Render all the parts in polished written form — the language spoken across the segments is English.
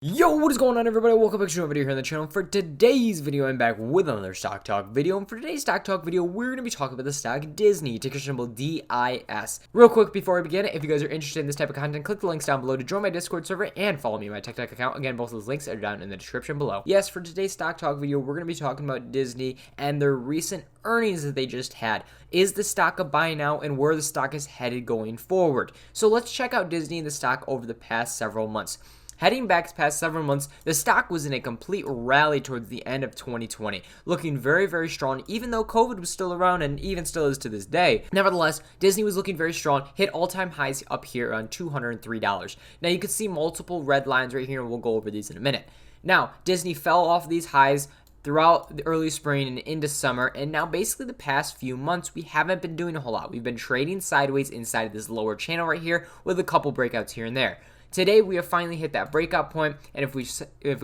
Yo, what is going on, everybody? Welcome back to another video here on the channel. For today's video, I'm back with another stock talk video, and for today's stock talk video, we're going to be talking about the stock Disney, ticker symbol DIS. Real quick before we begin, if you guys are interested in this type of content, click the links down below to join my Discord server and follow me on my TikTok account. Again, both of those links are down in the description below. Yes, for today's stock talk video, we're going to be talking about Disney and their recent earnings that they just had. Is the stock a buy now, and where the stock is headed going forward? So let's check out Disney and the stock over the past several months. Heading back past several months, the stock was in a complete rally towards the end of 2020, looking very, very strong, even though COVID was still around and even still is to this day. Nevertheless, Disney was looking very strong, hit all-time highs up here on $203. Now, you can see multiple red lines right here, and we'll go over these in a minute. Now, Disney fell off these highs throughout the early spring and into summer, and now basically the past few months we haven't been doing a whole lot. We've been trading sideways inside of this lower channel right here with a couple breakouts here and there. Today we have finally hit that breakout point, and if we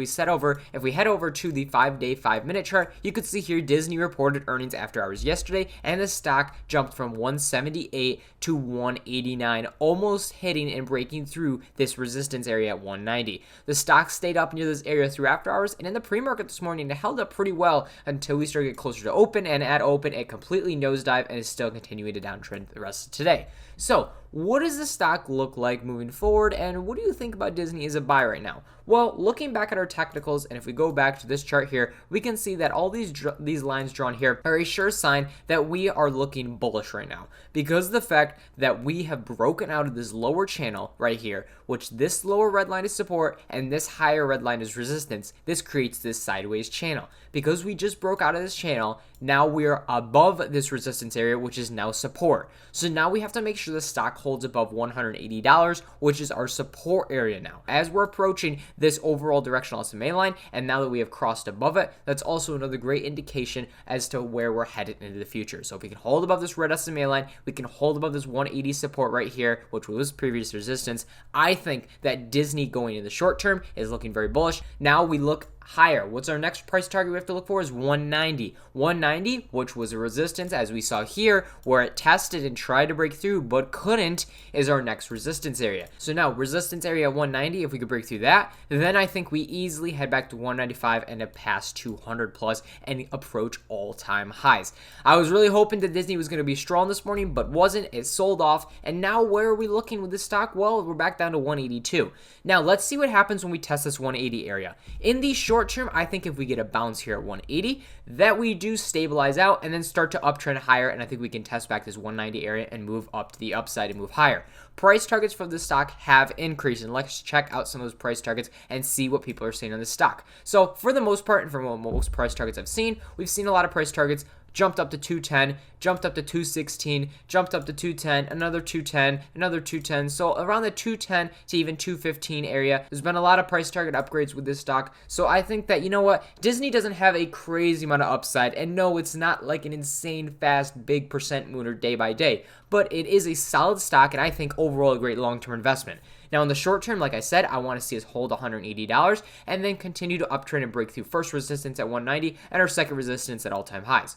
head over to the 5-day 5-minute chart, you can see here Disney reported earnings after hours yesterday, and the stock jumped from 178 to 189, almost hitting and breaking through this resistance area at 190. The stock stayed up near this area through after hours, and in the pre-market this morning it held up pretty well until we started to get closer to open, and at open it completely nosedived and is still continuing to downtrend the rest of today. So, what does the stock look like moving forward, and what do you think about Disney as a buy right now? Well, looking back at our technicals, and if we go back to this chart here, we can see that all these lines drawn here are a sure sign that we are looking bullish right now, because of the fact that we have broken out of this lower channel right here, which this lower red line is support and this higher red line is resistance. This creates this sideways channel. Because we just broke out of this channel, now we are above this resistance area, which is now support. So now we have to make sure the stock holds above $180, which is our support area now. As we're approaching this overall directional SMA line, and now that we have crossed above it, that's also another great indication as to where we're headed into the future. So if we can hold above this red SMA line, we can hold above this 180 support right here, which was previous resistance. I think that Disney going in the short term is looking very bullish. Now we look higher. What's our next price target we have to look for is 190. 190, which was a resistance as we saw here, where it tested and tried to break through but couldn't, is our next resistance area. So now resistance area 190, if we could break through that, then I think we easily head back to 195 and a past 200 plus and approach all-time highs. I was really hoping that Disney was going to be strong this morning, but wasn't. It sold off, and now where are we looking with this stock? Well, we're back down to 182. Now let's see what happens when we test this 180 area. In the short term, I think if we get a bounce here at 180, that we do stabilize out and then start to uptrend higher, and I think we can test back this 190 area and move up to the upside and move higher. Price targets for the stock have increased, and let's check out some of those price targets and see what people are saying on the stock. So for the most part, and for most price targets I've seen, we've seen a lot of price targets jumped up to 210, jumped up to 216, jumped up to 210, another 210, another 210. So around the 210 to even 215 area, there's been a lot of price target upgrades with this stock. So I think that, you know what, Disney doesn't have a crazy amount of upside, and no, it's not like an insane fast big percent mooner day by day, but it is a solid stock, and I think overall a great long-term investment. Now, in the short term, like I said, I want to see us hold $180 and then continue to uptrend and break through first resistance at 190 and our second resistance at all-time highs.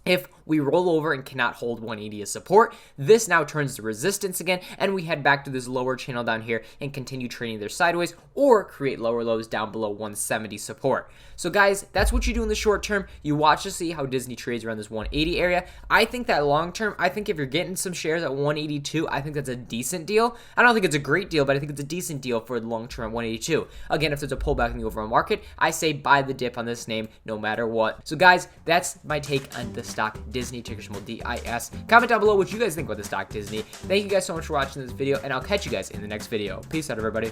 If we roll over and cannot hold 180 as support, this now turns to resistance again, and we head back to this lower channel down here and continue trading there sideways or create lower lows down below 170 support. So guys, that's what you do in the short term. You watch to see how Disney trades around this 180 area. I think that long term, I think if you're getting some shares at 182, I think that's a decent deal. I don't think it's a great deal, but I think it's a decent deal for the long term at 182. Again, if there's a pullback in the overall market, I say buy the dip on this name no matter what. So guys, that's my take on the stock Disney, ticker symbol DIS. Comment down below what you guys think about the stock Disney. Thank you guys so much for watching this video, and I'll catch you guys in the next video. Peace out, everybody.